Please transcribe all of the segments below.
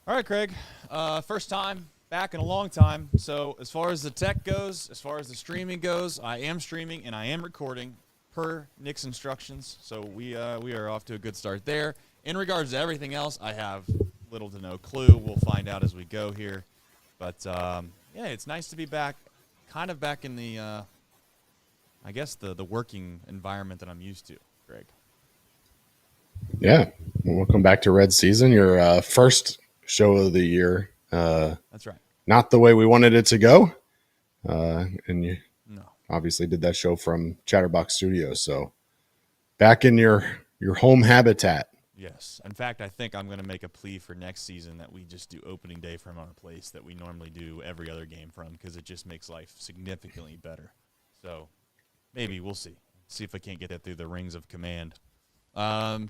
All right, Craig. First time back in a long time. So as far as the tech goes, as far as the streaming goes, I am streaming and I am recording per Nick's instructions. So we are off to a good start there. In regards to everything else, I have little to no clue. We'll find out as we go here. But yeah, it's nice to be back, kind of back in the, I guess the working environment that I'm used to, Greg. Yeah, welcome back to Red Season, your first show of the year. That's right. Not the way we wanted it to go, and you No. obviously did that show from Chatterbox Studios. So back in your home habitat. Yes. In fact, I think I'm going to make a plea for next season that we just do opening day from our place that we normally do every other game from, because it just makes life significantly better. So maybe we'll see. See if I can't get that through the rings of command.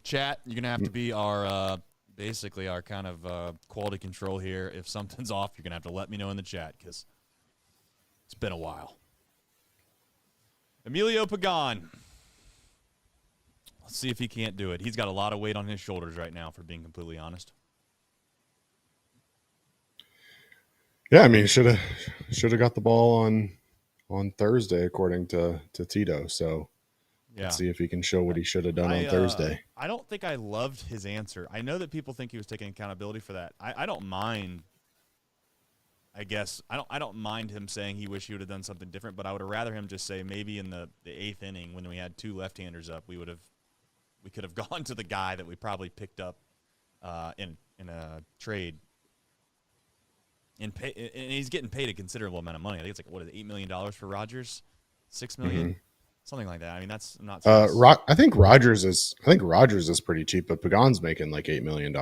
Chat, you're going to have to be our basically our kind of quality control here. If something's off, you're going to have to let me know in the chat because it's been a while. Emilio Pagan. Let's see if he can't do it. He's got a lot of weight on his shoulders right now, for being completely honest. Yeah, I mean, should have got the ball on Thursday, according to Tito. So Yeah. let's see if he can show what he should have done on Thursday. I don't think I loved his answer. I know that people think he was taking accountability for that. I don't mind. I guess I don't mind him saying he wished he would have done something different, but I would have rather him just say maybe in the eighth inning when we had two left-handers up, we could have gone to the guy that we probably picked up in a trade. And he's getting paid a considerable amount of money. I think it's like, what is it, $8 million for Rodgers? $6 million? Mm-hmm. Something like that. I mean, that's not. I think Rodgers is pretty cheap, but Pagan's making like $8 million.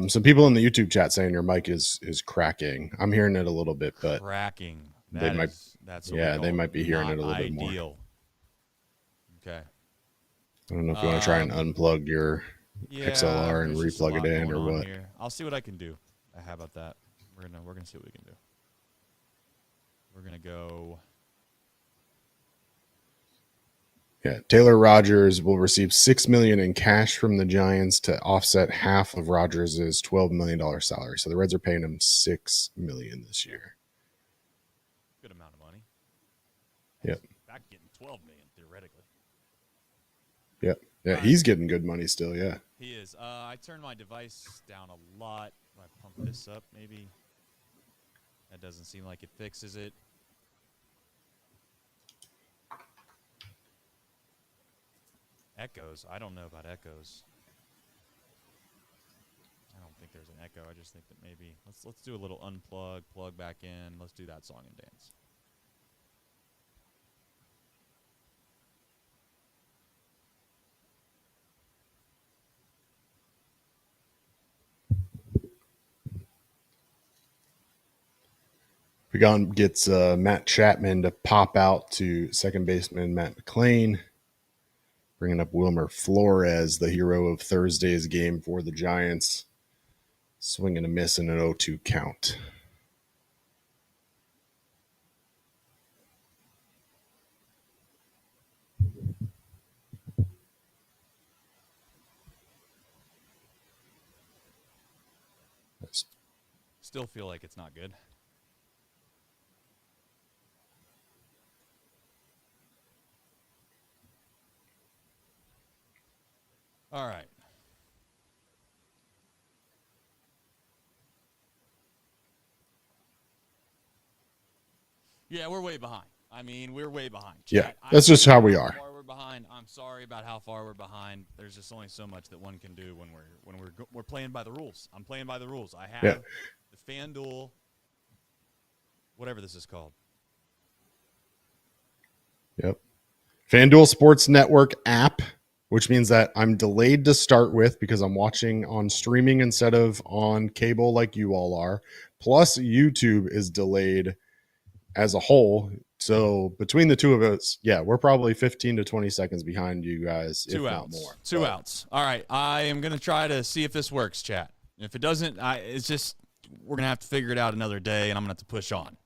Some people in the YouTube chat saying your mic is cracking. I'm hearing it a little bit, but cracking. They might be hearing it a little bit more. Okay. I don't know if you want to try and unplug your XLR and replug it in or what. Here. I'll see what I can do. How about that? We're gonna see what we can do. We're gonna go. Yeah, Taylor Rogers will receive $6 million in cash from the Giants to offset half of Rogers' $12 million salary. So the Reds are paying him $6 million this year. Good amount of money. Yep. Back getting $12 million theoretically. Yep. Yeah, he's getting good money still. Yeah. He is. I turned my device down a lot. When I pump this up, maybe. That doesn't seem like it fixes it. Echoes. I don't know about echoes. I don't think there's an echo. I just think that maybe let's do a little unplug, plug back in. Let's do that song and dance. Pagan gets Matt Chapman to pop out to second baseman Matt McLain, bringing up Wilmer Flores, the hero of Thursday's game for the Giants, swing and a miss in an 0-2 count. Still feel like it's not good. All right. Yeah, we're way behind. I mean, we're way behind. Yeah, that's just how we are. How far we're behind. I'm sorry about how far we're behind. There's just only so much that one can do when we're playing by the rules. I'm playing by the rules. I have the FanDuel, whatever this is called. Yep. FanDuel Sports Network app, which means that I'm delayed to start with because I'm watching on streaming instead of on cable like you all are. Plus, YouTube is delayed as a whole. So between the two of us, yeah, we're probably 15 to 20 seconds behind you guys, if not more. Two outs. All right. I am going to try to see if this works, chat. If it doesn't, it's just we're going to have to figure it out another day, and I'm going to have to push on.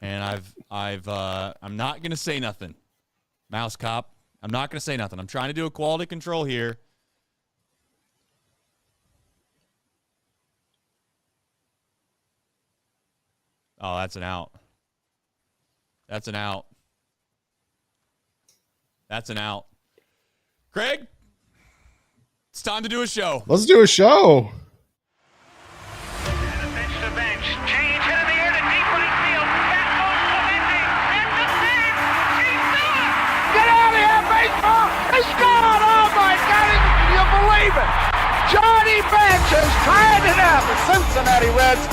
And I'm not going to say nothing. Mouse Cop, I'm not going to say nothing. I'm trying to do a quality control here. Oh, that's an out. That's an out. That's an out. Craig, it's time to do a show. Let's do a show. Bench to bench. Change hit in the air to deep right field. That goes Valenti. At the fence. He's done. Get out of here, baseball. He's gone. Oh, my God. Can you believe it? Johnny Bench has tied it up. The Cincinnati Reds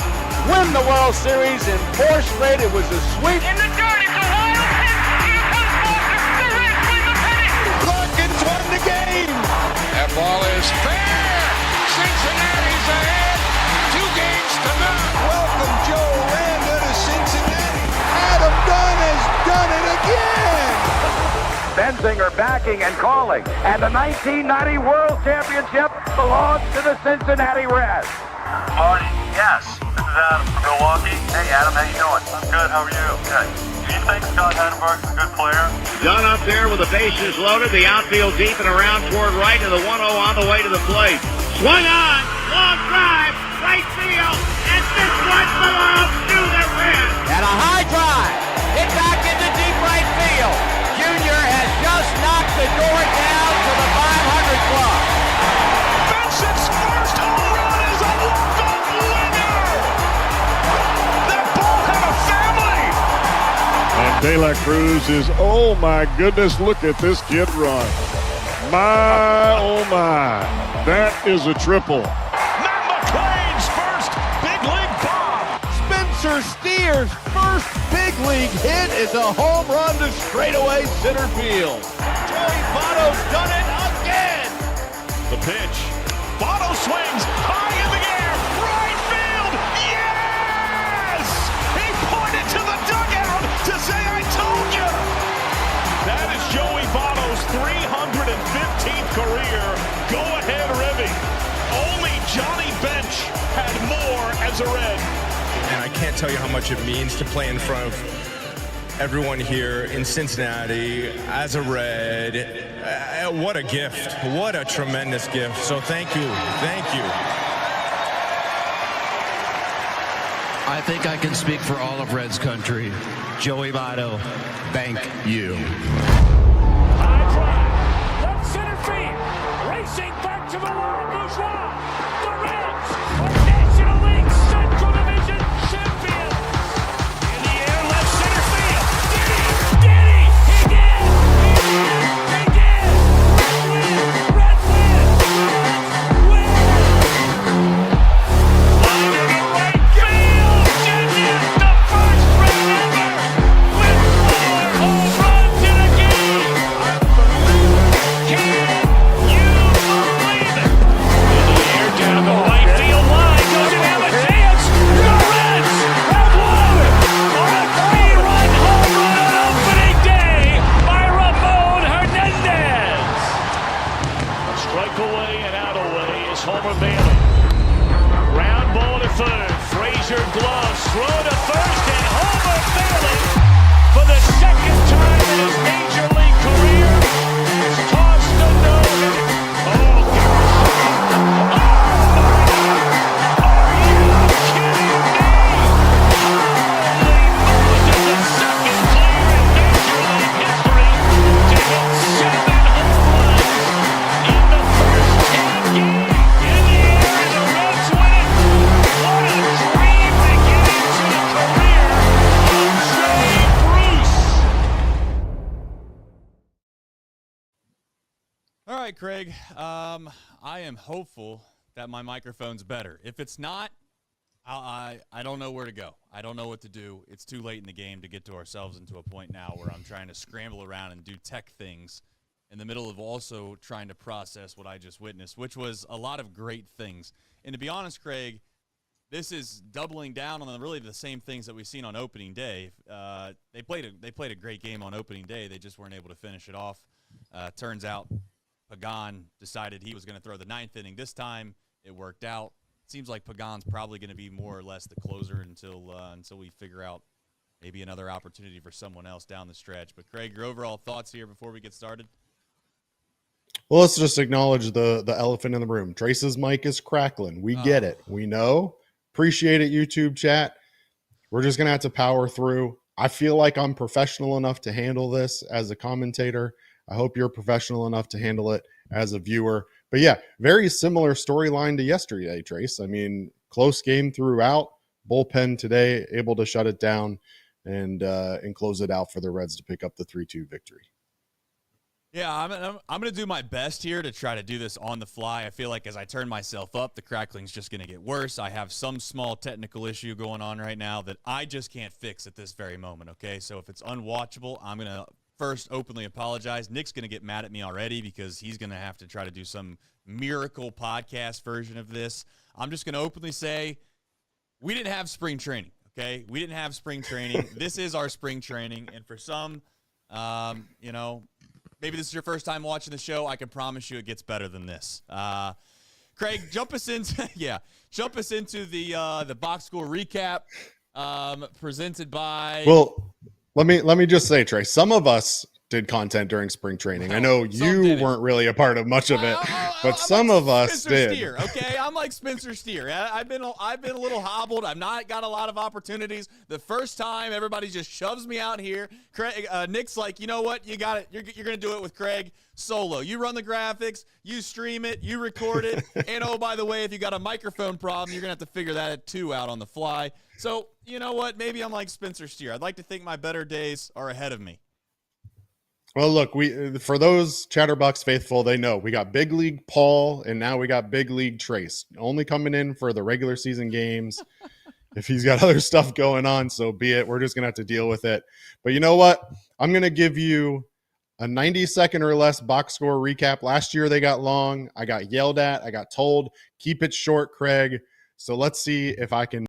win the World Series in 4 straight. It was a sweep. In the dirt. It's a wild pitch. Here comes Foster. The Reds win the pennant. Hawkins won the game. That ball is fair. Cincinnati's ahead. 2 games to none. Welcome, Joe Orlando to Cincinnati. Adam Dunn has done it again. Benzinger backing and calling. And the 1990 World Championship belongs to the Cincinnati Reds. Marty, yes. This is Adam from Milwaukee. Hey, Adam, how you doing? I'm good. How are you? Good. Do you think Scott Hatterberg's a good player? Dunn up there with the bases loaded, the outfield deep and around toward right, and the 1-0 on the way to the plate. Swung on, long drive, right field, and this one belongs to the Reds. And a high drive. Hit back into deep right field. Junior has just knocked the door down to the 500 club. Benson's first home run is a walk-off winner. That ball had a family. And De La Cruz is, oh my goodness, look at this kid run. My, oh my, that is a triple. Matt McLain's first big league bomb. Spencer Steer's first big league hit is a home run to straightaway center field. Joey Votto's done it again. The pitch. Votto swings high in the air. Right field. Yes! He pointed to the dugout to say, I told you. That is Joey Votto's 315th career go-ahead ribby. Only Johnny Bench had more as a Red. And I can't tell you how much it means to play in front of everyone here in Cincinnati as a Red. What a gift. What a tremendous gift. So thank you. Thank you. I think I can speak for all of Reds country. Joey Votto, thank you. High drive, left center field, racing back to the Laurent Bourgeois. The Reds are National League Central Division champions. In the air, left center field. Did he? He did! He did! Red win! Win! Line to right field. Genius, the first Red ever with 4 home runs in a game. Can you believe it? In the air, down the right field line, does it have a chance? The Reds have won on a 3-run home run on opening day by Ramon Hernandez. A strike away and out away is Homer Bailey. Ground ball to third. Frazier gloves. Throw to first, and Homer Bailey, for the second time in his major league career, has tossed a no-hitter. Oh, gosh. Are you kidding me? Holy Moses, the second player in major league history to hit 7 home runs in the first 10 games. In the air, and the Reds win it. What a dream to get into the career of Jay Bruce. All right, Craig. I am hopeful that my microphone's better. If it's not, I don't know where to go. I don't know what to do. It's too late in the game to get to ourselves into a point now where I'm trying to scramble around and do tech things in the middle of also trying to process what I just witnessed, which was a lot of great things. And to be honest, Craig, this is doubling down on really the same things that we've seen on opening day. They played a great game on opening day. They just weren't able to finish it off. Turns out Pagan decided he was going to throw the 9th inning this time. It worked out. Seems like Pagan's probably going to be more or less the closer until we figure out maybe another opportunity for someone else down the stretch. But Craig, your overall thoughts here before we get started? Well, let's just acknowledge the elephant in the room. Trace's mic is crackling. We get it. We know. Appreciate it, YouTube chat. We're just going to have to power through. I feel like I'm professional enough to handle this as a commentator. I hope you're professional enough to handle it as a viewer. But yeah, very similar storyline to yesterday, Trace. I mean, close game throughout. Bullpen today, able to shut it down and close it out for the Reds to pick up the 3-2 victory. Yeah, I'm going to do my best here to try to do this on the fly. I feel like as I turn myself up, the crackling's just going to get worse. I have some small technical issue going on right now that I just can't fix at this very moment, okay? So if it's unwatchable, I'm going to first openly apologize. Nick's going to get mad at me already because he's going to have to try to do some miracle podcast version of this. I'm just going to openly say we didn't have spring training, okay? We didn't have spring training. This is our spring training, and for some, maybe this is your first time watching the show. I can promise you it gets better than this. Craig, jump us into the box score recap presented by. Well, let me just say, Trey, some of us did content during spring training. I know you weren't really a part of much of it, but some of us did. Steer, okay, I'm like Spencer Steer. I've been a little hobbled. I've not got a lot of opportunities. The first time, everybody just shoves me out here. Craig, Nick's like, you know what? You got it. You're gonna do it with Craig solo. You run the graphics, you stream it, you record it, and oh, by the way, if you got a microphone problem, you're gonna have to figure that too out on the fly. So you know what? Maybe I'm like Spencer Steer. I'd like to think my better days are ahead of me. Well, look, for those Chatterbox faithful, they know we got Big League Paul, and now we got Big League Trace. Only coming in for the regular season games. If he's got other stuff going on, so be it. We're just going to have to deal with it. But you know what? I'm going to give you a 90-second or less box score recap. Last year they got long. I got yelled at. I got told, keep it short, Craig. So let's see if I can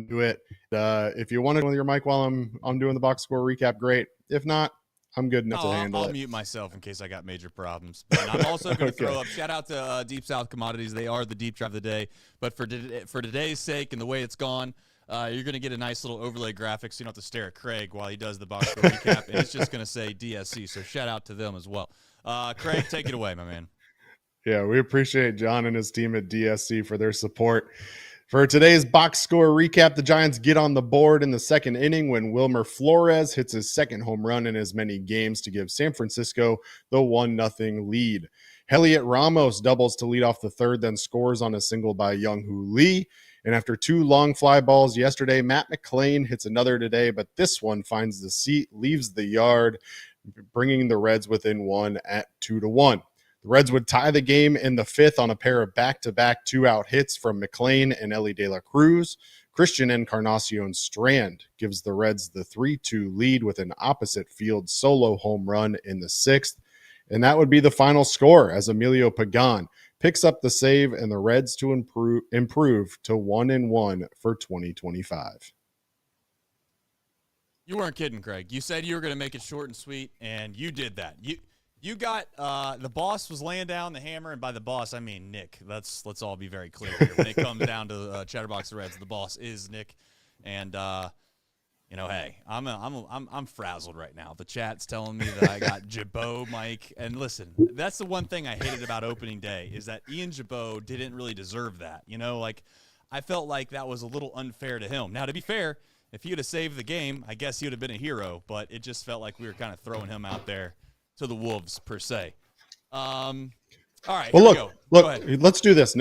do it. If you want to go with your mic while I'm doing the box score recap, great. If not, I'm good enough to handle it. I'll mute myself in case I got major problems. But I'm also going to throw up, shout out to Deep South Commodities. They are the deep drive of the day. But for today's sake and the way it's gone, you're going to get a nice little overlay graphic so you don't have to stare at Craig while he does the box score recap. And it's just going to say DSC. So shout out to them as well. Craig, take it away, my man. Yeah, we appreciate John and his team at DSC for their support. For today's box score recap, the Giants get on the board in the second inning when Wilmer Flores hits his second home run in as many games to give San Francisco the 1-0 lead. Heliot Ramos doubles to lead off the third, then scores on a single by Jung Hoo Lee. And after two long fly balls yesterday, Matt McLain hits another today, but this one finds the seat, leaves the yard, bringing the Reds within one at 2-1. The Reds would tie the game in the fifth on a pair of back-to-back two-out hits from McLain and Elly De La Cruz. Christian Encarnacion Strand gives the Reds the 3-2 lead with an opposite field solo home run in the sixth. And that would be the final score as Emilio Pagan picks up the save and the Reds to improve to 1-1 for 2025. You weren't kidding, Craig. You said you were going to make it short and sweet, and you did that. You got the boss was laying down the hammer, and by the boss I mean Nick. Let's all be very clear here. When it comes down to Chatterbox the Reds, the boss is Nick, and hey, I'm frazzled right now. The chat's telling me that I got Jabot, Mike, and listen, that's the one thing I hated about opening day is that Ian Jabot didn't really deserve that. I felt like that was a little unfair to him. Now, to be fair, if he would have saved the game, I guess he would have been a hero. But it just felt like we were kind of throwing him out there to the wolves per se. All right. Well, look, let's do this.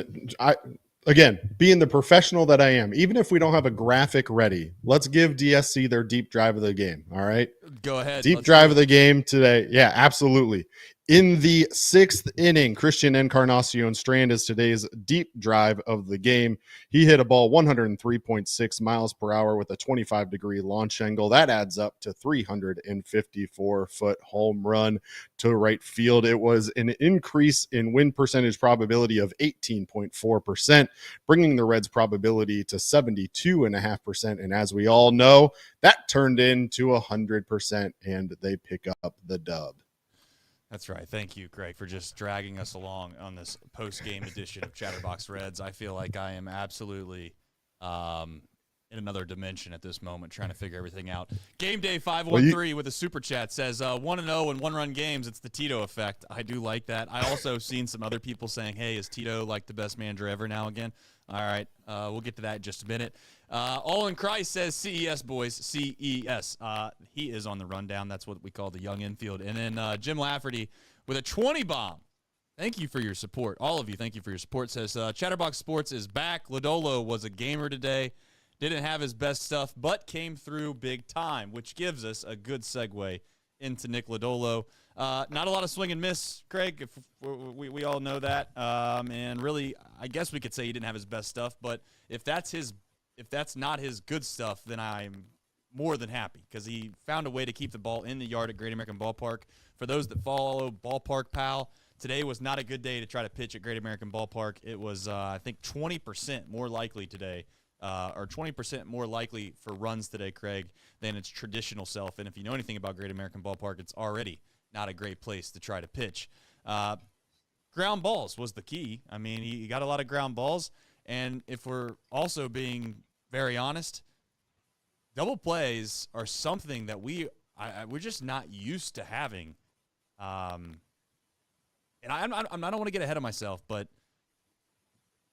Again, being the professional that I am, even if we don't have a graphic ready, let's give DSC their deep drive of the game. All right. Go ahead. Deep drive of the game today. Yeah, absolutely. In the sixth inning, Christian Encarnacion Strand is today's deep drive of the game. He hit a ball 103.6 miles per hour with a 25-degree launch angle. That adds up to 354-foot home run to right field. It was an increase in win percentage probability of 18.4%, bringing the Reds' probability to 72.5%. And as we all know, that turned into 100%, and they pick up the dub. That's right. Thank you, Greg, for just dragging us along on this post-game edition of Chatterbox Reds. I feel like I am absolutely in in another dimension at this moment, trying to figure everything out. Game Day 513 with a super chat says 1-0 in one-run games. It's the Tito effect. I do like that. I also seen some other people saying, "Hey, is Tito like the best manager ever now again?" All right, we'll get to that in just a minute. All in Christ says CES, boys, CES. He is on the rundown. That's what we call the young infield. And then Jim Lafferty with a 20 bomb. Thank you for your support. All of you, thank you for your support. Says Chatterbox Sports is back. Lodolo was a gamer today. Didn't have his best stuff, but came through big time, which gives us a good segue into Nick Lodolo. Not a lot of swing and miss, Craig. If we all know that. And really, I guess we could say he didn't have his best stuff. But if that's not his good stuff, then I'm more than happy because he found a way to keep the ball in the yard at Great American Ballpark. For those that follow Ballpark Pal, today was not a good day to try to pitch at Great American Ballpark. It was, I think, 20% more likely today. Or 20% more likely for runs today, Craig, than its traditional self. And if you know anything about Great American Ballpark, it's already not a great place to try to pitch. Ground balls was the key. I mean, he got a lot of ground balls. And if we're also being very honest, double plays are something that we're just not used to having. And I don't want to get ahead of myself, but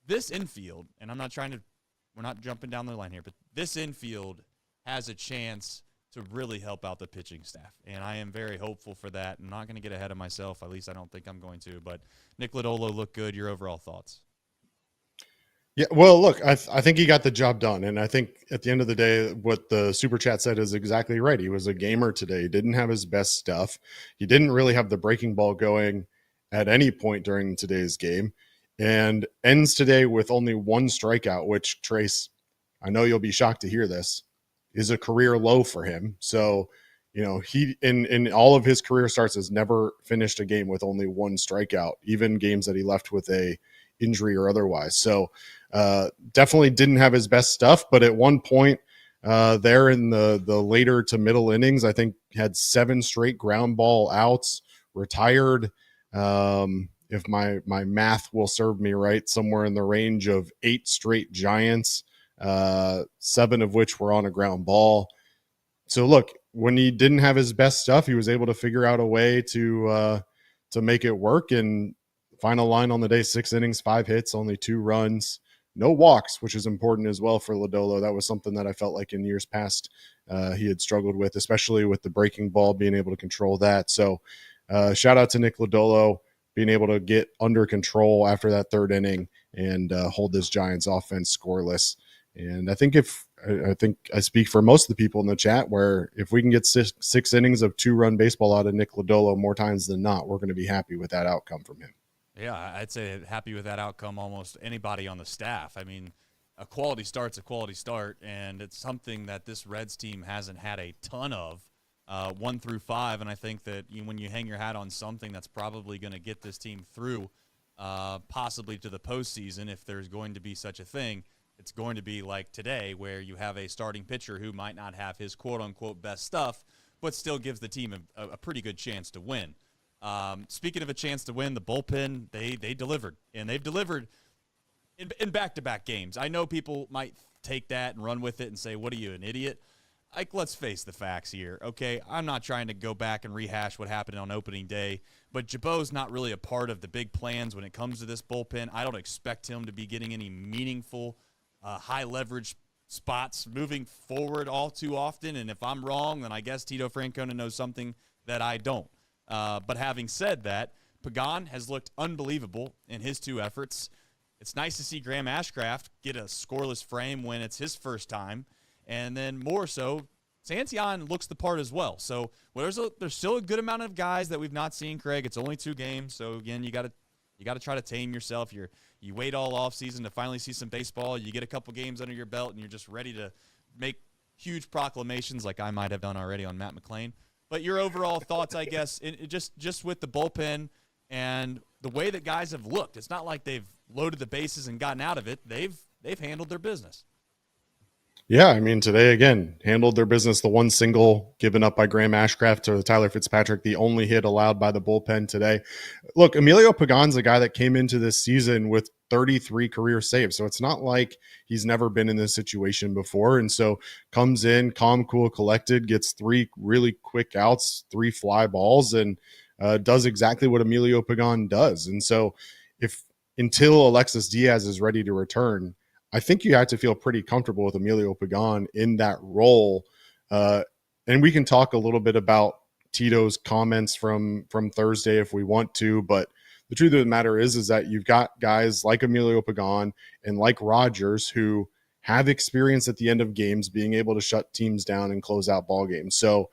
this infield, and we're not jumping down the line here, but this infield has a chance to really help out the pitching staff. And I am very hopeful for that. I'm not going to get ahead of myself. At least I don't think I'm going to. But Nick Lodolo looked good. Your overall thoughts? Yeah, well, look, I think he got the job done. And I think at the end of the day, what the super chat said is exactly right. He was a gamer today. He didn't have his best stuff. He didn't really have the breaking ball going at any point during today's game. And ends today with only one strikeout, which, Trace, I know you'll be shocked to hear this, is a career low for him. So, he in all of his career starts has never finished a game with only one strikeout, even games that he left with a injury or otherwise. So definitely didn't have his best stuff, but at one point there in the later to middle innings, I think had 7 straight ground ball outs, retired. If my math will serve me right, somewhere in the range of 8 straight giants, 7 of which were on a ground ball. So look, when he didn't have his best stuff, he was able to figure out a way to make it work. And final line on the day, 6 innings, 5 hits, only 2 runs, no walks, which is important as well for Lodolo. That was something that I felt like in years past he had struggled with, especially with the breaking ball, being able to control that. So shout out to Nick Lodolo, being able to get under control after that 3rd inning and hold this Giants offense scoreless. And I think I speak for most of the people in the chat where if we can get 6 innings of 2-run baseball out of Nick Lodolo more times than not, we're going to be happy with that outcome from him. Yeah, I'd say happy with that outcome almost anybody on the staff. I mean, a quality start's a quality start, and it's something that this Reds team hasn't had a ton of. 1 through 5, and I think that when you hang your hat on something that's probably going to get this team through possibly to the postseason, if there's going to be such a thing, it's going to be like today where you have a starting pitcher who might not have his quote-unquote best stuff, but still gives the team a pretty good chance to win. Speaking of a chance to win, the bullpen, they delivered, and they've delivered in back-to-back games. I know people might take that and run with it and say, what are you, an idiot? Like, let's face the facts here, okay? I'm not trying to go back and rehash what happened on opening day, but Jabot's not really a part of the big plans when it comes to this bullpen. I don't expect him to be getting any meaningful high-leverage spots moving forward all too often, and if I'm wrong, then I guess Tito Francona knows something that I don't. But having said that, Pagan has looked unbelievable in his 2 efforts. It's nice to see Graham Ashcraft get a scoreless frame when it's his first time. And then more so, Santillan looks the part as well. So there's still a good amount of guys that we've not seen, Craig. It's only 2 games. So, again, you got to try to tame yourself. You wait all offseason to finally see some baseball. You get a couple games under your belt, and you're just ready to make huge proclamations like I might have done already on Matt McLain. But your overall thoughts, I guess, just with the bullpen and the way that guys have looked. It's not like they've loaded the bases and gotten out of it. They've handled their business. Yeah, I mean, today again handled their business. The one single given up by Graham Ashcraft to Tyler Fitzpatrick, the only hit allowed by the bullpen today. Look, Emilio Pagan's a guy that came into this season with 33 career saves, so it's not like he's never been in this situation before. And so comes in calm, cool, collected, gets 3 really quick outs, 3 fly balls, and does exactly what Emilio Pagan does. And so if until Alexis Diaz is ready to return, I think you have to feel pretty comfortable with Emilio Pagan in that role. And we can talk a little bit about Tito's comments from Thursday if we want to, but the truth of the matter is that you've got guys like Emilio Pagan and like Rogers who have experience at the end of games being able to shut teams down and close out ball games. So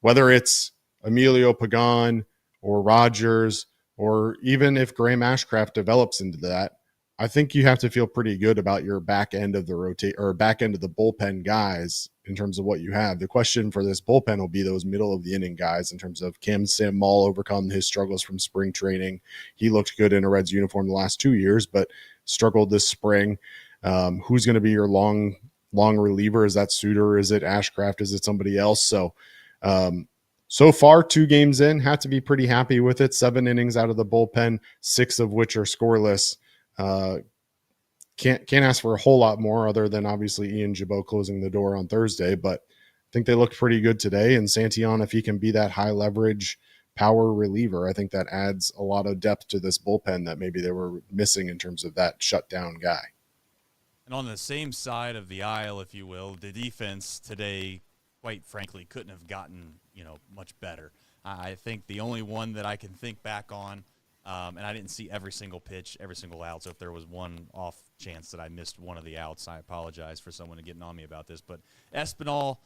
whether it's Emilio Pagan or Rogers, or even if Graham Ashcraft develops into that, I think you have to feel pretty good about your back end of the back end of the bullpen guys in terms of what you have. The question for this bullpen will be those middle of the inning guys in terms of can Sam Maul overcome his struggles from spring training. He looked good in a Reds uniform the last 2 years, but struggled this spring. Who's going to be your long reliever? Is that Suter? Is it Ashcraft? Is it somebody else? So far, 2 games in, have to be pretty happy with it. 7 innings out of the bullpen, 6 of which are scoreless. Can't ask for a whole lot more other than obviously Ian Gibaut closing the door on Thursday, but I think they looked pretty good today. And Santillan, if he can be that high leverage power reliever, I think that adds a lot of depth to this bullpen that maybe they were missing in terms of that shutdown guy. And on the same side of the aisle, if you will, the defense today, quite frankly, couldn't have gotten, much better. I think the only one that I can think back on, and I didn't see every single pitch, every single out, so if there was one off chance that I missed one of the outs, I apologize for someone getting on me about this. But Espinal,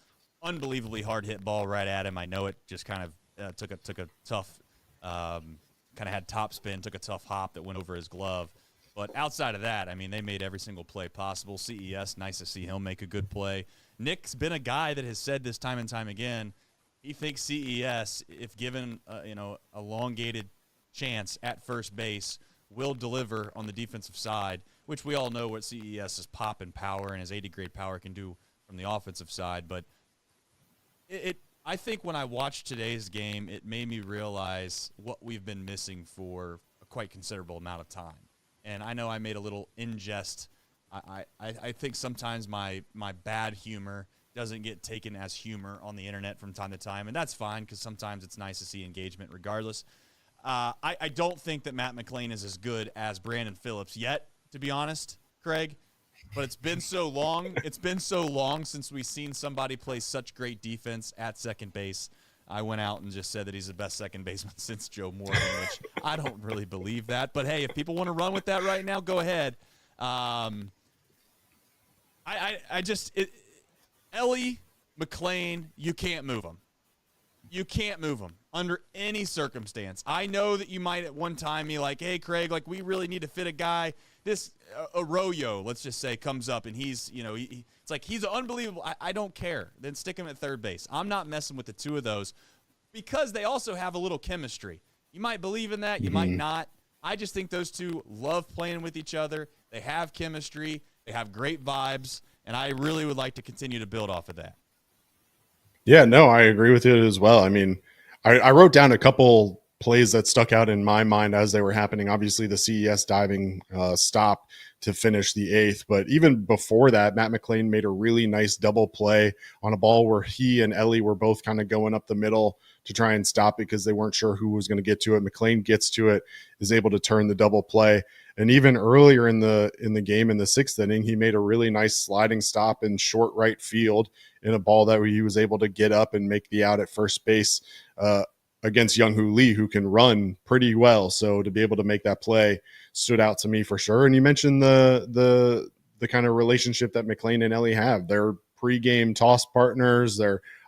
unbelievably hard hit ball right at him. I know it just kind of took a tough, kind of had top spin, took a tough hop that went over his glove. But outside of that, I mean, they made every single play possible. CES, nice to see him make a good play. Nick's been a guy that has said this time and time again. He thinks CES, if given elongated chance at first base, will deliver on the defensive side, which we all know what CES's pop and power and his 80-grade power can do from the offensive side. But I think when I watched today's game, it made me realize what we've been missing for a quite considerable amount of time. And I know I made a little ingest. I think sometimes my bad humor doesn't get taken as humor on the internet from time to time, and that's fine because sometimes it's nice to see engagement regardless. I don't think that Matt McLain is as good as Brandon Phillips yet, to be honest, Craig. But it's been so long. It's been so long since we've seen somebody play such great defense at second base. I went out and just said that he's the best second baseman since Joe Morgan, which I don't really believe that. But, hey, if people want to run with that right now, go ahead. Elly, McLain, you can't move them. You can't move them under any circumstance. I know that you might at one time be like, hey, Craig, we really need to fit a guy. This Arroyo, let's just say, comes up and he's, it's like he's unbelievable. I don't care. Then stick him at third base. I'm not messing with the two of those because they also have a little chemistry. You might believe in that. You might not. I just think those two love playing with each other. They have chemistry. They have great vibes. And I really would like to continue to build off of that. Yeah, no, I agree with it as well. I mean, I wrote down a couple plays that stuck out in my mind as they were happening. Obviously, the CES diving stop to finish the 8th. But even before that, Matt McLain made a really nice double play on a ball where he and Elly were both kind of going up the middle to try and stop it because they weren't sure who was going to get to it. McLain gets to it, is able to turn the double play. And even earlier in the game in the 6th inning, he made a really nice sliding stop in short right field in a ball that he was able to get up and make the out at first base against Jung Hoo Lee, who can run pretty well. So to be able to make that play stood out to me for sure. And you mentioned the kind of relationship that McLain and Elly have. They're pregame toss partners.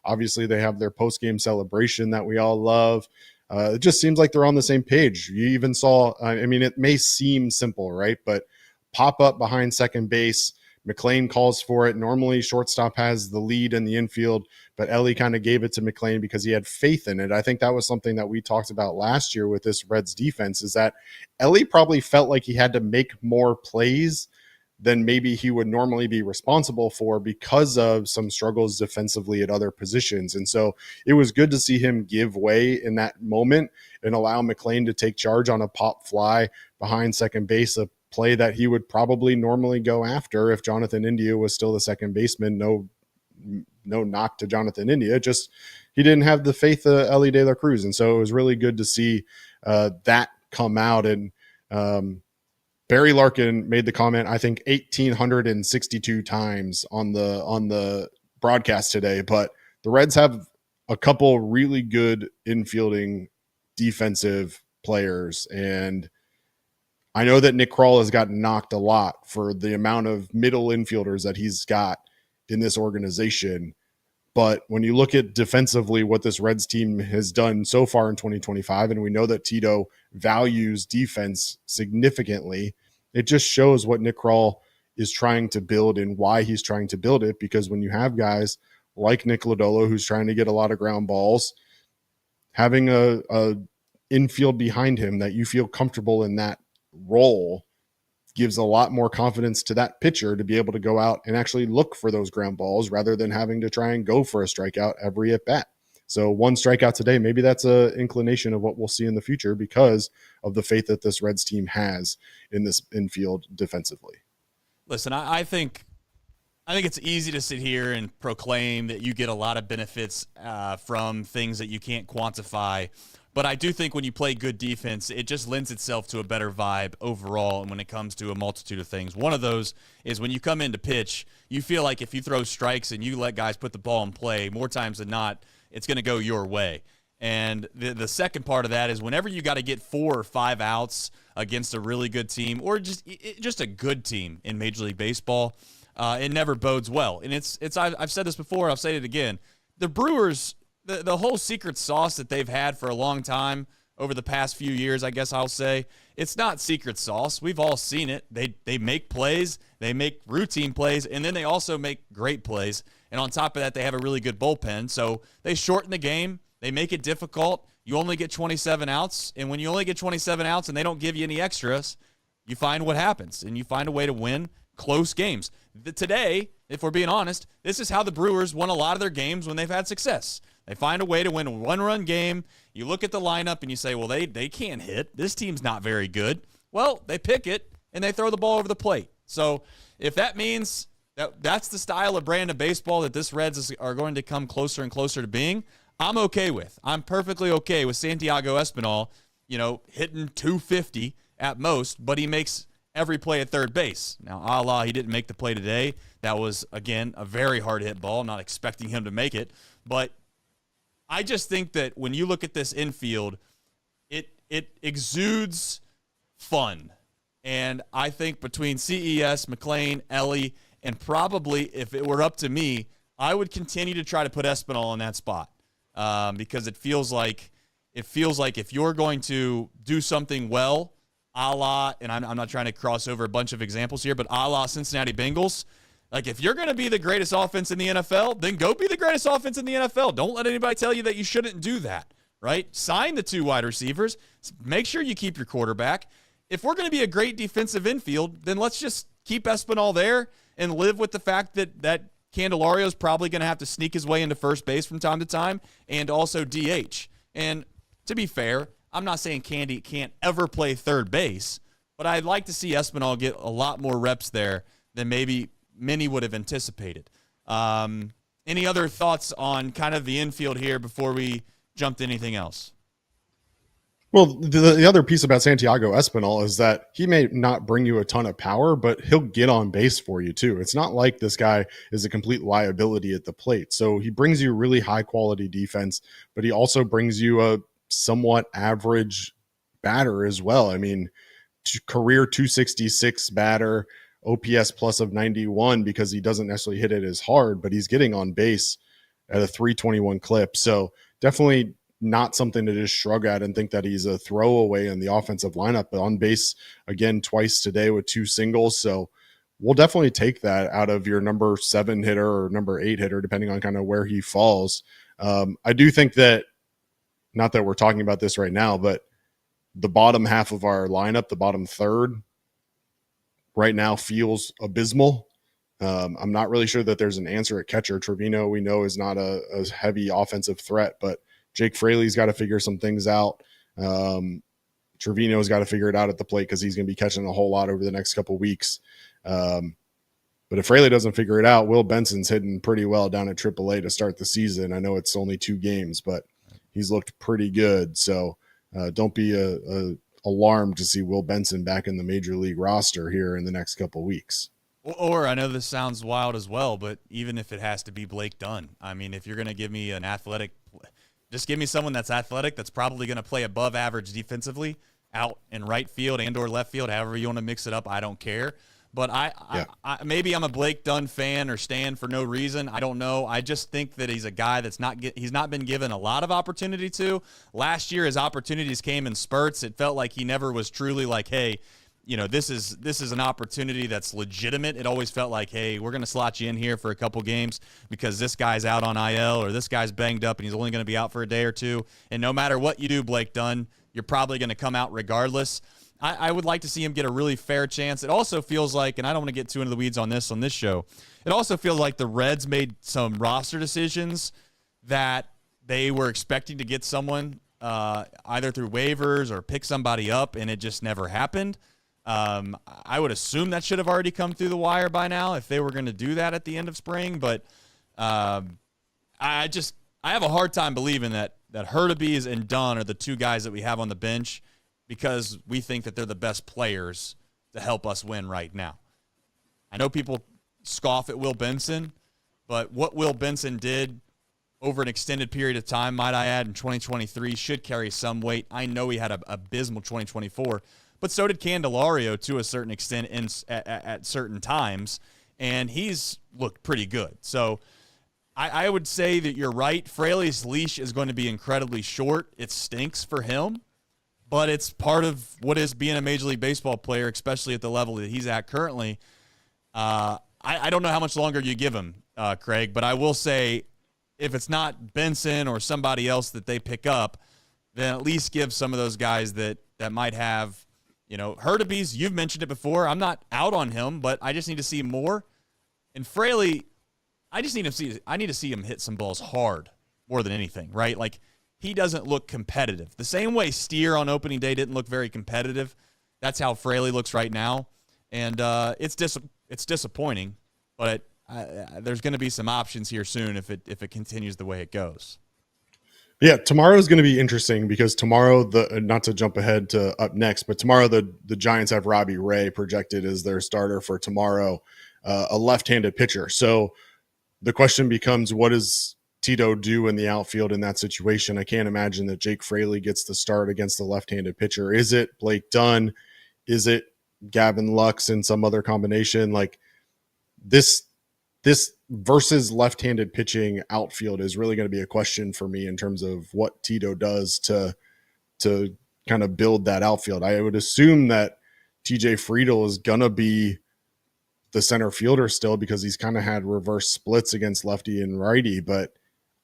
Obviously they have their postgame celebration that we all love. It just seems like they're on the same page. You even saw, it may seem simple, right? But pop up behind second base, McLain calls for it. Normally shortstop has the lead in the infield, but Elly kind of gave it to McLain because he had faith in it. I think that was something that we talked about last year with this Reds defense, is that Elly probably felt like he had to make more plays than maybe he would normally be responsible for because of some struggles defensively at other positions. And so it was good to see him give way in that moment and allow McLain to take charge on a pop fly behind second base, a play that he would probably normally go after if Jonathan India was still the second baseman. No knock to Jonathan India, just he didn't have the faith of Elly De La Cruz. And so it was really good to see that come out. And Barry Larkin made the comment, I think 1,862 times on the broadcast today, but the Reds have a couple really good infielding defensive players. And I know that Nick Krall has gotten knocked a lot for the amount of middle infielders that he's got in this organization. But when you look at defensively what this Reds team has done so far in 2025, and we know that Tito values defense significantly, it just shows what Nick Krall is trying to build and why he's trying to build it. Because when you have guys like Nick Lodolo, who's trying to get a lot of ground balls, having a infield behind him that you feel comfortable in that role gives a lot more confidence to that pitcher to be able to go out and actually look for those ground balls rather than having to try and go for a strikeout every at bat. So one strikeout today, maybe that's an inclination of what we'll see in the future because of the faith that this Reds team has in this infield defensively. Listen, I think it's easy to sit here and proclaim that you get a lot of benefits from things that you can't quantify. But I do think when you play good defense, it just lends itself to a better vibe overall. And when it comes to a multitude of things, one of those is when you come in to pitch, you feel like if you throw strikes and you let guys put the ball in play, more times than not, it's going to go your way. And the second part of that is whenever you got to get 4 or 5 outs against a really good team or just a good team in Major League Baseball, it never bodes well. And I've said this before, I'll say it again. The Brewers, the whole secret sauce that they've had for a long time over the past few years, I guess I'll say, it's not secret sauce. We've all seen it. They make plays, they make routine plays, and then they also make great plays. And on top of that, they have a really good bullpen. So they shorten the game. They make it difficult. You only get 27 outs. And when you only get 27 outs and they don't give you any extras, you find what happens. And you find a way to win close games. Today, if we're being honest, this is how the Brewers won a lot of their games when they've had success. They find a way to win a one-run game. You look at the lineup and you say, well, they can't hit. This team's not very good. Well, they pick it, and they throw the ball over the plate. So if that means that's the style of brand of baseball that this Reds are going to come closer and closer to being, I'm okay with. I'm perfectly okay with Santiago Espinal, hitting 250 at most, but he makes every play at third base. Now, he didn't make the play today. That was, again, a very hard hit ball. I'm not expecting him to make it, but I just think that when you look at this infield, it exudes fun. And I think between CES, McLain, Elly, and probably if it were up to me, I would continue to try to put Espinal in that spot because it feels like if you're going to do something well, a la, and I'm not trying to cross over a bunch of examples here, but a la Cincinnati Bengals, like if you're going to be the greatest offense in the NFL, then go be the greatest offense in the NFL. Don't let anybody tell you that you shouldn't do that, right? Sign the 2 wide receivers. Make sure you keep your quarterback. If we're going to be a great defensive infield, then let's just keep Espinal there and live with the fact that Candelario is probably going to have to sneak his way into first base from time to time and also DH. And to be fair, I'm not saying Candy can't ever play third base, but I'd like to see Espinal get a lot more reps there than maybe many would have anticipated. Any other thoughts on kind of the infield here before we jump to anything else? Well, the other piece about Santiago Espinal is that he may not bring you a ton of power, but he'll get on base for you too. It's not like this guy is a complete liability at the plate. So he brings you really high quality defense, but he also brings you a somewhat average batter as well. I mean, career 266 batter, OPS plus of 91 because he doesn't necessarily hit it as hard, but he's getting on base at a 321 clip. So definitely not something to just shrug at and think that he's a throwaway in the offensive lineup, but on base again twice today with 2 singles. So we'll definitely take that out of your number 7 hitter or number 8 hitter, depending on kind of where he falls. I do think that, not that we're talking about this right now, but the bottom half of our lineup, the bottom third, right now feels abysmal. I'm not really sure that there's an answer at catcher. Trevino, we know, is not a heavy offensive threat, but Jake Fraley's got to figure some things out. Trevino's got to figure it out at the plate because he's going to be catching a whole lot over the next couple weeks. But if Fraley doesn't figure it out, Will Benson's hitting pretty well down at AAA to start the season. I know it's only 2 games, but he's looked pretty good. So don't be alarmed to see Will Benson back in the major league roster here in the next couple weeks. Or I know this sounds wild as well, but even if it has to be Blake Dunn, I mean, if you're going to give me an athletic, just give me someone that's athletic, that's probably going to play above average defensively out in right field and or left field, however you want to mix it up. I don't care. But I maybe I'm a Blake Dunn fan or stan for no reason. I don't know. I just think that he's a guy that's he's not been given a lot of opportunity to. Last year, his opportunities came in spurts. It felt like he never was truly like, hey, you know, this is an opportunity that's legitimate. It always felt like, hey, we're going to slot you in here for a couple games because this guy's out on IL or this guy's banged up and he's only going to be out for a day or two. And no matter what you do, Blake Dunn, you're probably going to come out regardless. I would like to see him get a really fair chance. It also feels like, and I don't want to get too into the weeds on this show, it also feels like the Reds made some roster decisions that they were expecting to get someone either through waivers or pick somebody up, and it just never happened. I would assume that should have already come through the wire by now if they were going to do that at the end of spring, but I have a hard time believing that Hurtabees and Dunn are the 2 guys that we have on the bench because we think that they're the best players to help us win right now. I know people scoff at Will Benson, but what Will Benson did over an extended period of time, might I add, in 2023 should carry some weight. I know he had an abysmal 2024, but so did Candelario to a certain extent at certain times, and he's looked pretty good. So I would say that you're right. Fraley's leash is going to be incredibly short. It stinks for him, but it's part of what is being a Major League Baseball player, especially at the level that he's at currently. I don't know how much longer you give him, Craig, but I will say if it's not Benson or somebody else that they pick up, then at least give some of those guys that might have, you know, Hurtabees, you've mentioned it before. I'm not out on him, but I just need to see more. And Fraley, I need to see him hit some balls hard more than anything, right? Like, he doesn't look competitive. The same way Steer on opening day didn't look very competitive. That's how Fraley looks right now. And it's disappointing, but there's going to be some options here soon if it continues the way it goes. Yeah, tomorrow is going to be interesting because tomorrow, not to jump ahead to up next, but tomorrow the Giants have Robbie Ray projected as their starter for tomorrow, a left-handed pitcher. So the question becomes, what does Tito do in the outfield in that situation? I can't imagine that Jake Fraley gets the start against the left-handed pitcher. Is it Blake Dunn? Is it Gavin Lux and some other combination? Like this versus left-handed pitching outfield is really going to be a question for me in terms of what Tito does to kind of build that outfield. I would assume that TJ Friedl is going to be the center fielder still because he's kind of had reverse splits against lefty and righty. But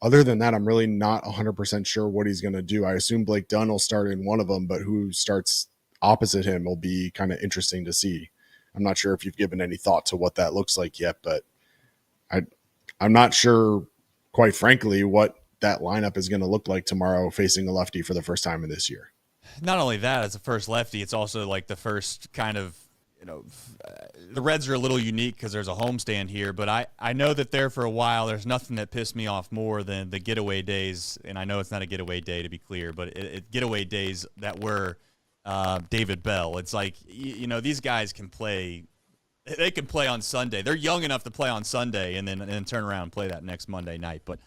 other than that, I'm really not 100% sure what he's going to do. I assume Blake Dunn will start in one of them, but who starts opposite him will be kind of interesting to see. I'm not sure if you've given any thought to what that looks like yet, but I'm not sure, quite frankly, what that lineup is going to look like tomorrow facing a lefty for the first time in this year. Not only that, it's the first lefty, it's also like the first kind of, you know, the Reds are a little unique because there's a homestand here, but I know that there for a while, there's nothing that pissed me off more than the getaway days, and I know it's not a getaway day to be clear, but getaway days that were David Bell. It's like, you know, these guys can play. They can play on Sunday. They're young enough to play on Sunday and then turn around and play that next Monday night. But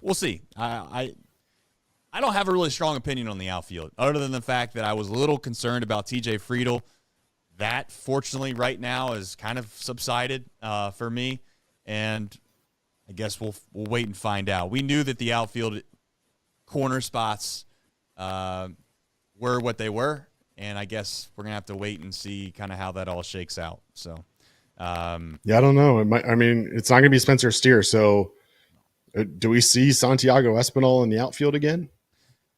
we'll see. I don't have a really strong opinion on the outfield, other than the fact that I was a little concerned about TJ Friedl. That, fortunately, right now is kind of subsided for me, and I guess we'll wait and find out. We knew that the outfield corner spots were what they were, and I guess we're going to have to wait and see kind of how that all shakes out. So, yeah, I don't know. It's not going to be Spencer Steer. So do we see Santiago Espinal in the outfield again?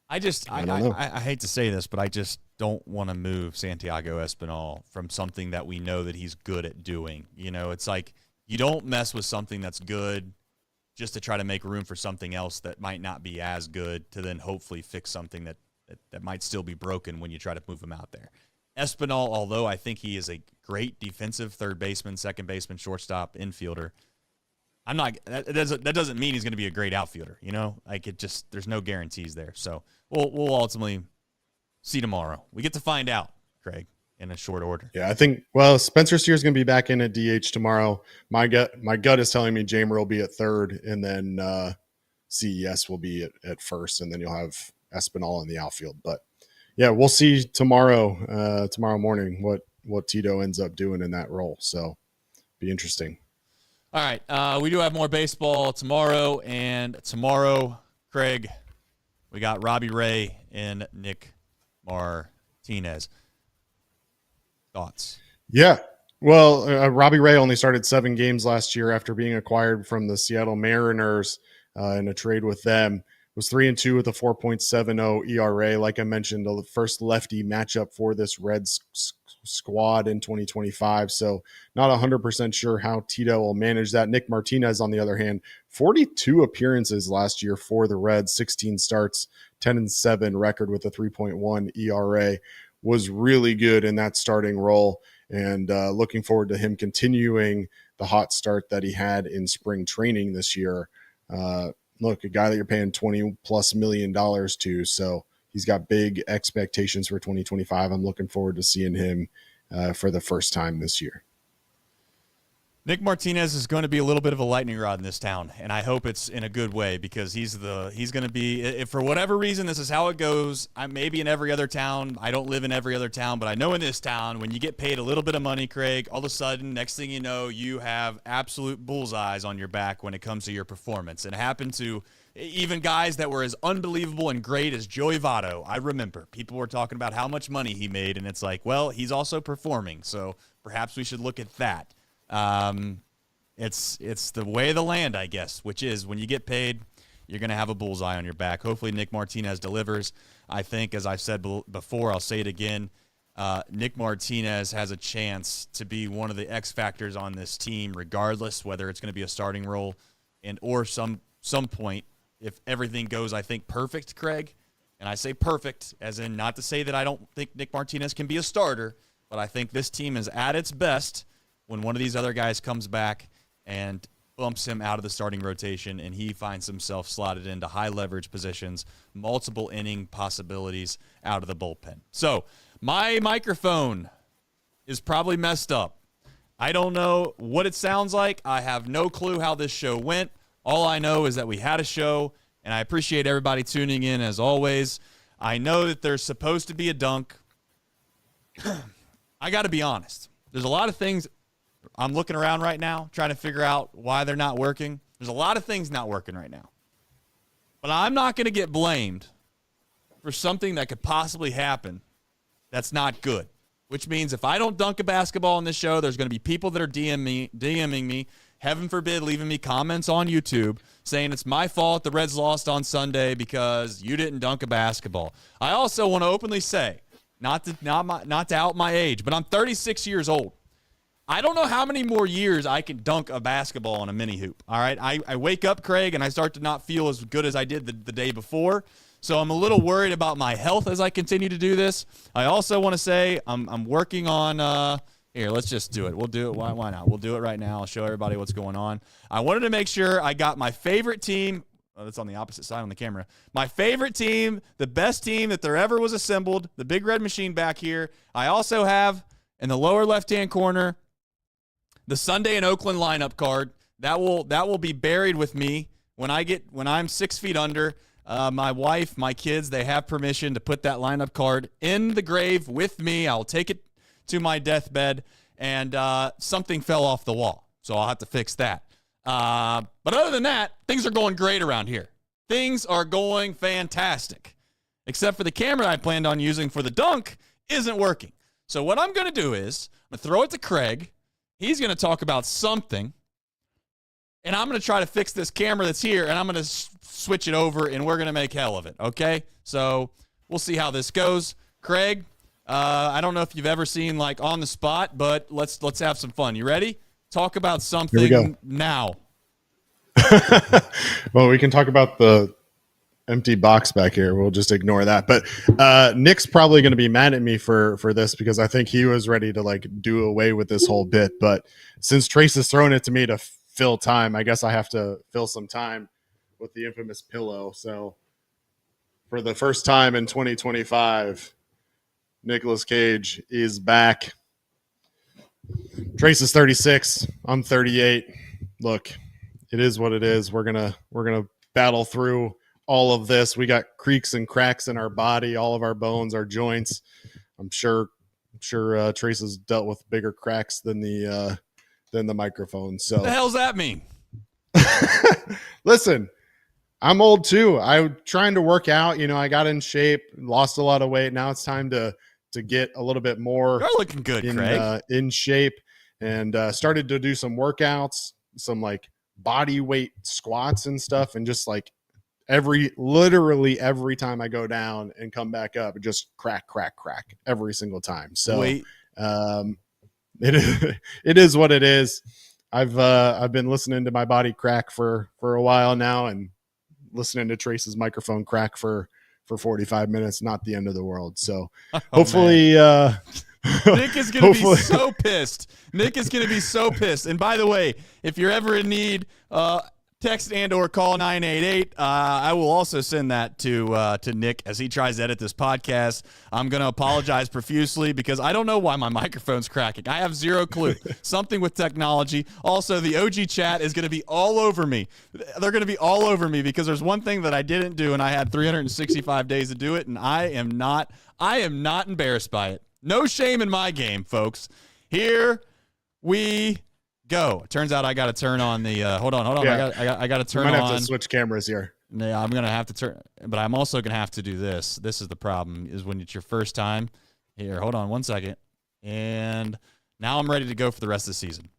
I don't know. I hate to say this, but I just don't want to move Santiago Espinal from something that we know that he's good at doing. You know, it's like you don't mess with something that's good just to try to make room for something else that might not be as good to then hopefully fix something that might still be broken when you try to move him out there. Espinal, although I think he is a great defensive third baseman, second baseman, shortstop, infielder, that doesn't mean he's going to be a great outfielder. You know, like there's no guarantees there. So we'll ultimately see tomorrow. We get to find out, Craig, in a short order. Yeah, I think, Spencer Steer's going to be back in at DH tomorrow. My gut is telling me Jeimer will be at third, and then CES will be at first, and then you'll have Espinal in the outfield. But yeah, we'll see tomorrow morning what Tito ends up doing in that role. So be interesting. All right, we do have more baseball tomorrow, and tomorrow, Craig, we got Robbie Ray and Nick Martinez. Thoughts? Yeah. Well, Robbie Ray only started 7 games last year after being acquired from the Seattle Mariners in a trade with them. Was 3-2 with a 4.70 ERA. Like I mentioned, the first lefty matchup for this Reds squad in 2025. So not 100% sure how Tito will manage that. Nick Martinez, on the other hand, 42 appearances last year for the Reds, 16 starts, 10-7 record with a 3.1 ERA. Was really good in that starting role, and looking forward to him continuing the hot start that he had in spring training this year. Look, a guy that you're paying $20+ million to, so he's got big expectations for 2025. I'm looking forward to seeing him for the first time this year. Nick Martinez is going to be a little bit of a lightning rod in this town, and I hope it's in a good way, because he's going to be, if for whatever reason this is how it goes, maybe in every other town, I don't live in every other town, but I know in this town, when you get paid a little bit of money, Craig, all of a sudden, next thing you know, you have absolute bullseyes on your back when it comes to your performance. And it happened to even guys that were as unbelievable and great as Joey Votto. I remember people were talking about how much money he made, and it's like, well, he's also performing, so perhaps we should look at that. It's the way of the land, I guess, which is when you get paid, you're going to have a bullseye on your back. Hopefully Nick Martinez delivers. I think, as I've said before, I'll say it again, Nick Martinez has a chance to be one of the X factors on this team, regardless whether it's going to be a starting role or some point, if everything goes, I think, perfect, Craig. And I say perfect as in not to say that I don't think Nick Martinez can be a starter, but I think this team is at its best when one of these other guys comes back and bumps him out of the starting rotation and he finds himself slotted into high leverage positions, multiple inning possibilities out of the bullpen. So my microphone is probably messed up. I don't know what it sounds like. I have no clue how this show went. All I know is that we had a show, and I appreciate everybody tuning in as always. I know that there's supposed to be a dunk. I got to be honest. There's a lot of things. I'm looking around right now, trying to figure out why they're not working. There's a lot of things not working right now. But I'm not going to get blamed for something that could possibly happen that's not good, which means if I don't dunk a basketball on this show, there's going to be people that are DMing me, heaven forbid, leaving me comments on YouTube saying it's my fault the Reds lost on Sunday because you didn't dunk a basketball. I also want to openly say, not to out my age, but I'm 36 years old. I don't know how many more years I can dunk a basketball on a mini hoop. All right, I wake up, Craig, and I start to not feel as good as I did the day before. So I'm a little worried about my health as I continue to do this. I also want to say I'm working on here, let's just do it. We'll do it. Why not? We'll do it right now. I'll show everybody what's going on. I wanted to make sure I got my favorite team. Oh, that's on the opposite side on the camera. My favorite team, the best team that there ever was assembled, the Big Red Machine back here. I also have in the lower left-hand corner the Sunday in Oakland lineup card. That will be buried with me when I'm 6 feet under. My wife, my kids, they have permission to put that lineup card in the grave with me. I'll take it to my deathbed, and something fell off the wall, so I'll have to fix that. But other than that, things are going great around here. Things are going fantastic, except for the camera I planned on using for the dunk isn't working. So what I'm going to do is I'm going to throw it to Craig. He's going to talk about something. and I'm going to try to fix this camera that's here, and I'm going to switch it over, and we're going to make hell of it, okay? So we'll see how this goes. Craig, I don't know if you've ever seen, like, On the Spot, but let's have some fun. You ready? Talk about something now. Well, we can talk about the empty box back here. We'll just ignore that. But Nick's probably going to be mad at me for this because I think he was ready to like do away with this whole bit. But since Trace has thrown it to me to fill time, I guess I have to fill some time with the infamous pillow. So for the first time in 2025, Nicolas Cage is back. Trace is 36. I'm 38. Look, it is what it is. We're gonna battle through all of this. We got creaks and cracks in our body, all of our bones, our joints. I'm sure Trace has dealt with bigger cracks than the microphone. So what the hell's that mean? Listen, I'm old too. I'm trying to work out. I got in shape, lost a lot of weight. Now it's time to get a little bit more. You're looking good, Craig. In shape, and started to do some workouts, some like body weight squats and stuff, and just like literally every time I go down and come back up, it just crack every single time. So it is what it is. I've been listening to my body crack for a while now, and listening to Trace's microphone crack for 45 minutes, not the end of the world. So hopefully Nick is going to be so pissed. Nick is going to be so pissed. And by the way, if you're ever in need, text and or call 988. I will also send that to Nick as he tries to edit this podcast. I'm going to apologize profusely because I don't know why my microphone's cracking. I have zero clue. Something with technology. Also, the OG chat is going to be all over me. They're going to be all over me because there's one thing that I didn't do, and I had 365 days to do it, and I am not embarrassed by it. No shame in my game, folks. Here we go. Turns out I got to turn on the hold on. Yeah. I got to turn on. I have to switch cameras here. Yeah, I'm going to have to turn, but I'm also going to have to do this. This is the problem, is when it's your first time. Here, hold on one second. And now I'm ready to go for the rest of the season.